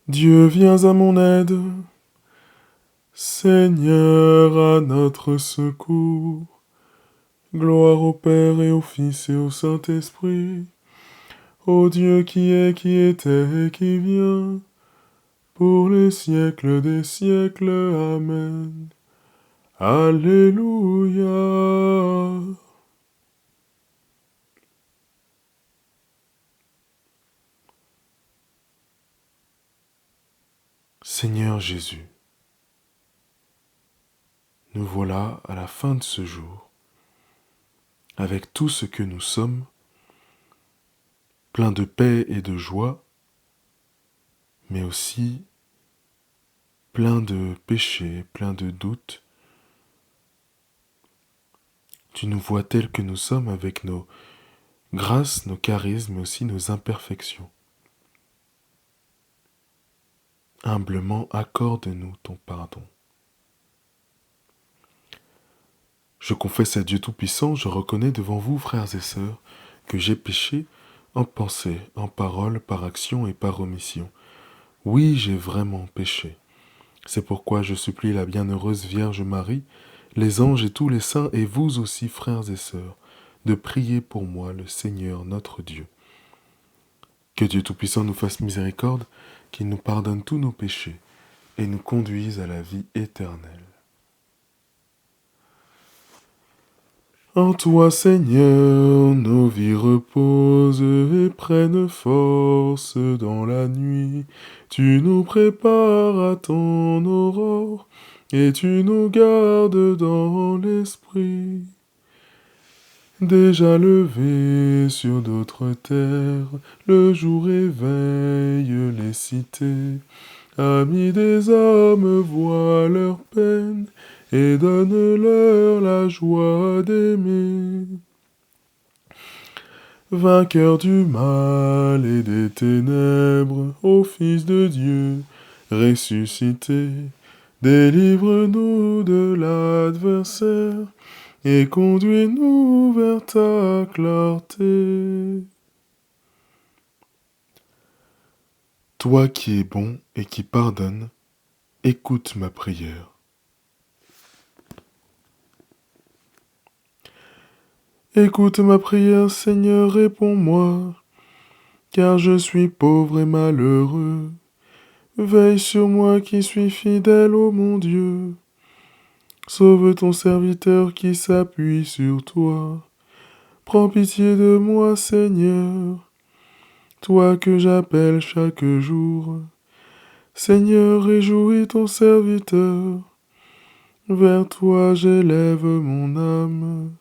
Dieu, viens à mon aide. Seigneur, à notre secours. Gloire au Père et au Fils et au Saint-Esprit. Ô Dieu qui était et qui vient, pour les siècles des siècles. Amen. Alléluia. Seigneur Jésus, nous voilà à la fin de ce jour, avec tout ce que nous sommes, plein de paix et de joie, mais aussi plein de péchés, plein de doutes. Tu nous vois tels que nous sommes avec nos grâces, nos charismes, mais aussi nos imperfections. Humblement, accorde-nous ton pardon. Je confesse à Dieu Tout-Puissant, je reconnais devant vous, frères et sœurs, que j'ai péché en pensée, en parole, par action et par omission. Oui, j'ai vraiment péché. C'est pourquoi je supplie la bienheureuse Vierge Marie, les anges et tous les saints, et vous aussi, frères et sœurs, de prier pour moi le Seigneur notre Dieu. Que Dieu Tout-Puissant nous fasse miséricorde, qu'il nous pardonne tous nos péchés et nous conduise à la vie éternelle. En toi, Seigneur, nos vies reposent et prennent force dans la nuit. Tu nous prépares à ton aurore et tu nous gardes dans l'esprit. Déjà levé sur d'autres terres, le jour éveille les cités. Amis des hommes, vois leur peine et donne-leur la joie d'aimer. Vainqueur du mal et des ténèbres, ô Fils de Dieu, ressuscité, délivre-nous de l'adversaire et conduis-nous vers ta clarté. Toi qui es bon et qui pardonnes, écoute ma prière. Écoute ma prière, Seigneur, réponds-moi, car je suis pauvre et malheureux. Veille sur moi qui suis fidèle, ô mon Dieu. Sauve ton serviteur qui s'appuie sur toi. Prends pitié de moi, Seigneur, toi que j'appelle chaque jour. Seigneur, réjouis ton serviteur. Vers toi j'élève mon âme.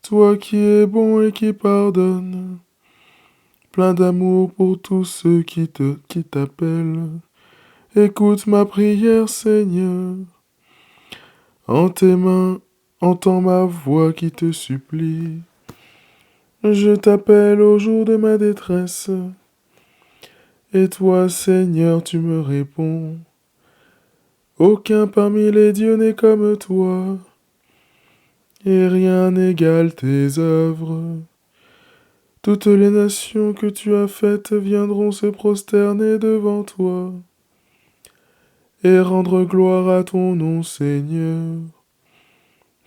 Toi qui es bon et qui pardonne, plein d'amour pour tous ceux qui t'appellent. Écoute ma prière, Seigneur. En tes mains, entends ma voix qui te supplie. Je t'appelle au jour de ma détresse. Et toi, Seigneur, tu me réponds. Aucun parmi les dieux n'est comme toi, et rien n'égale tes œuvres. Toutes les nations que tu as faites viendront se prosterner devant toi, et rendre gloire à ton nom, Seigneur.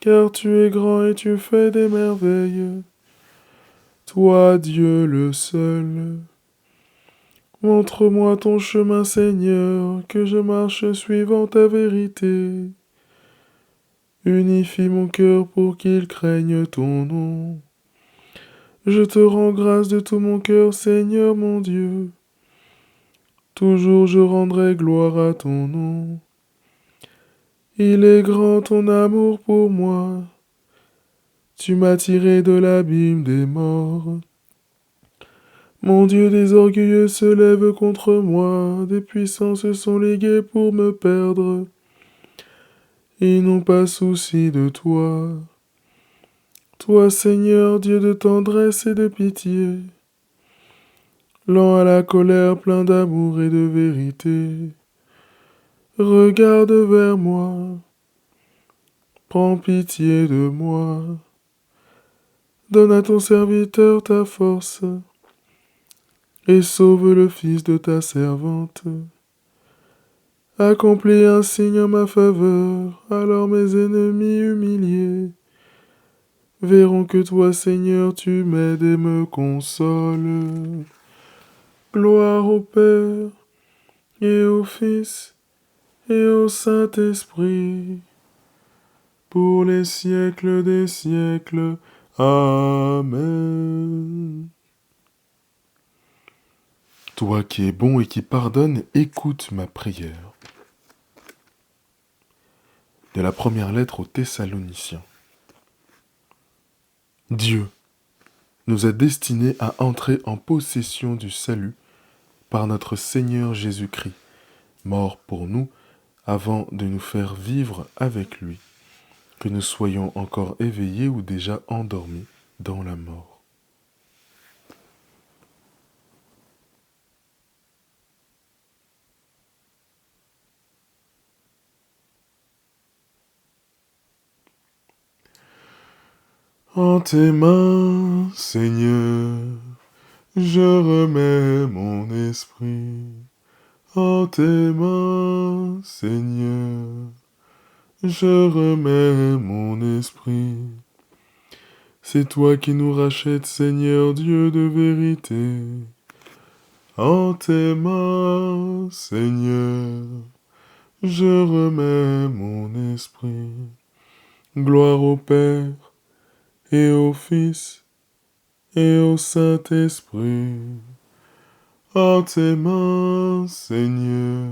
Car tu es grand et tu fais des merveilles, toi, Dieu le seul. Montre-moi ton chemin, Seigneur, que je marche suivant ta vérité. Unifie mon cœur pour qu'il craigne ton nom. Je te rends grâce de tout mon cœur, Seigneur mon Dieu. Toujours je rendrai gloire à ton nom. Il est grand ton amour pour moi. Tu m'as tiré de l'abîme des morts. Mon Dieu, des orgueilleux se lèvent contre moi, des puissants se sont ligués pour me perdre. Ils n'ont pas souci de toi. Toi, Seigneur, Dieu de tendresse et de pitié, lent à la colère, plein d'amour et de vérité, regarde vers moi, prends pitié de moi, donne à ton serviteur ta force, et sauve le fils de ta servante. Accomplis un signe en ma faveur, alors mes ennemis humiliés verront que toi, Seigneur, tu m'aides et me consoles. Gloire au Père et au Fils et au Saint-Esprit, pour les siècles des siècles. Amen. Toi qui es bon et qui pardonnes, écoute ma prière. De la première lettre aux Thessaloniciens. Dieu nous a destinés à entrer en possession du salut par notre Seigneur Jésus-Christ, mort pour nous avant de nous faire vivre avec lui, que nous soyons encore éveillés ou déjà endormis dans la mort. En tes mains, Seigneur, je remets mon esprit. En tes mains, Seigneur, je remets mon esprit. C'est toi qui nous rachètes, Seigneur Dieu de vérité. En tes mains, Seigneur, je remets mon esprit. Gloire au Père et au Fils et au Saint-Esprit. En tes mains, Seigneur,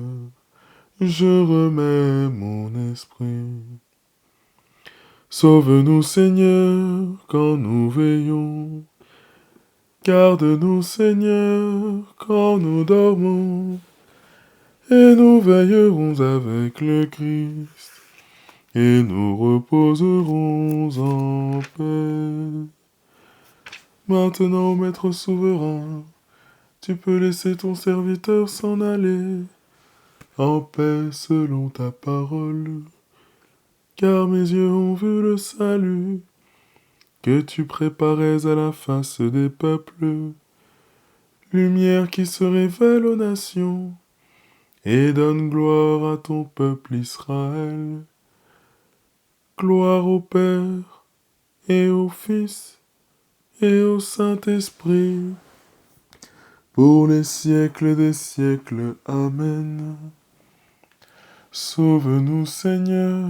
je remets mon esprit. Sauve-nous, Seigneur, quand nous veillons. Garde-nous, Seigneur, quand nous dormons. Et nous veillerons avec le Christ. Et nous reposerons en paix. Maintenant, Maître souverain, tu peux laisser ton serviteur s'en aller, en paix selon ta parole, car mes yeux ont vu le salut que tu préparais à la face des peuples, lumière qui se révèle aux nations et donne gloire à ton peuple Israël. Gloire au Père et au Fils et au Saint-Esprit, pour les siècles des siècles. Amen. Sauve-nous, Seigneur,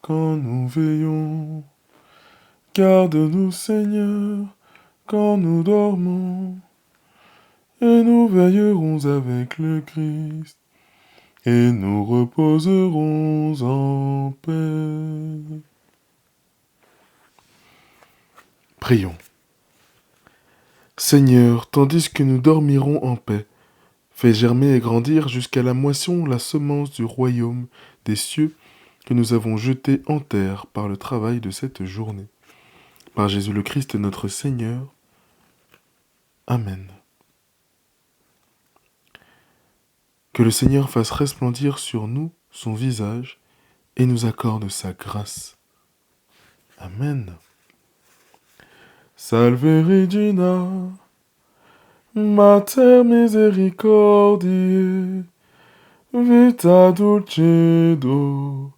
quand nous veillons. Garde-nous, Seigneur, quand nous dormons. Et nous veillerons avec le Christ. Et nous reposerons en paix. Prions. Seigneur, tandis que nous dormirons en paix, fais germer et grandir jusqu'à la moisson la semence du royaume des cieux que nous avons jetée en terre par le travail de cette journée. Par Jésus le Christ notre Seigneur. Amen. Que le Seigneur fasse resplendir sur nous son visage et nous accorde sa grâce. Amen. Salve Regina, Mater misericordiae, vita dulcedo,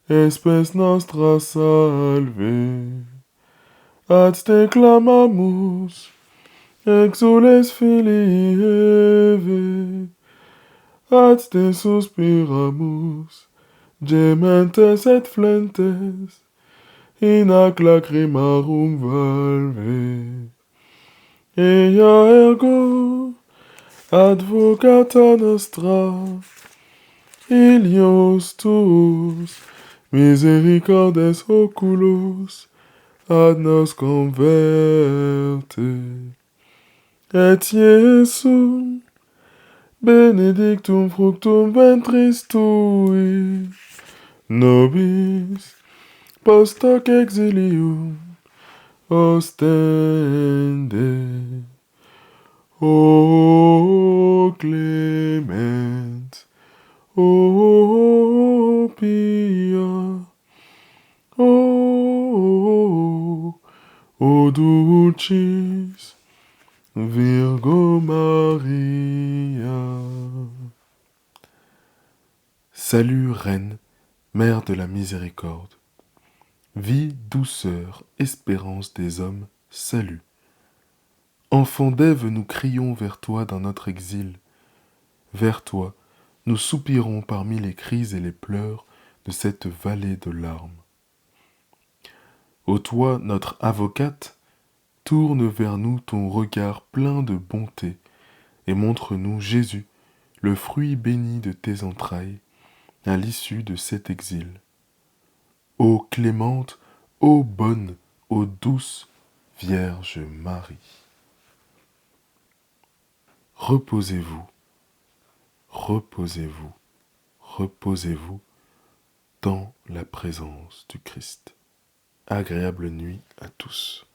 espes nostra salve. Ad te clamamus, exules filii Eve, ad te suspiramus, gementes et flentes, in ac lacrimarum valve. Ea ergo, advocata nostra, ilios tuus, misericordes oculos, ad nos converte. Et Iesum, benedictum fructum ventris tui, nobis post hoc exilium ostende. O clement, o pia, o dulcis Virgo Maria. Salut, Reine, Mère de la miséricorde. Vie, douceur, espérance des hommes, salut. Enfant d'Ève, nous crions vers toi dans notre exil. Vers toi, nous soupirons parmi les cris et les pleurs de cette vallée de larmes. Ô toi, notre avocate, tourne vers nous ton regard plein de bonté et montre-nous Jésus, le fruit béni de tes entrailles, à l'issue de cet exil. Ô clémente, ô bonne, ô douce Vierge Marie. Reposez-vous, reposez-vous, reposez-vous dans la présence du Christ. Agréable nuit à tous.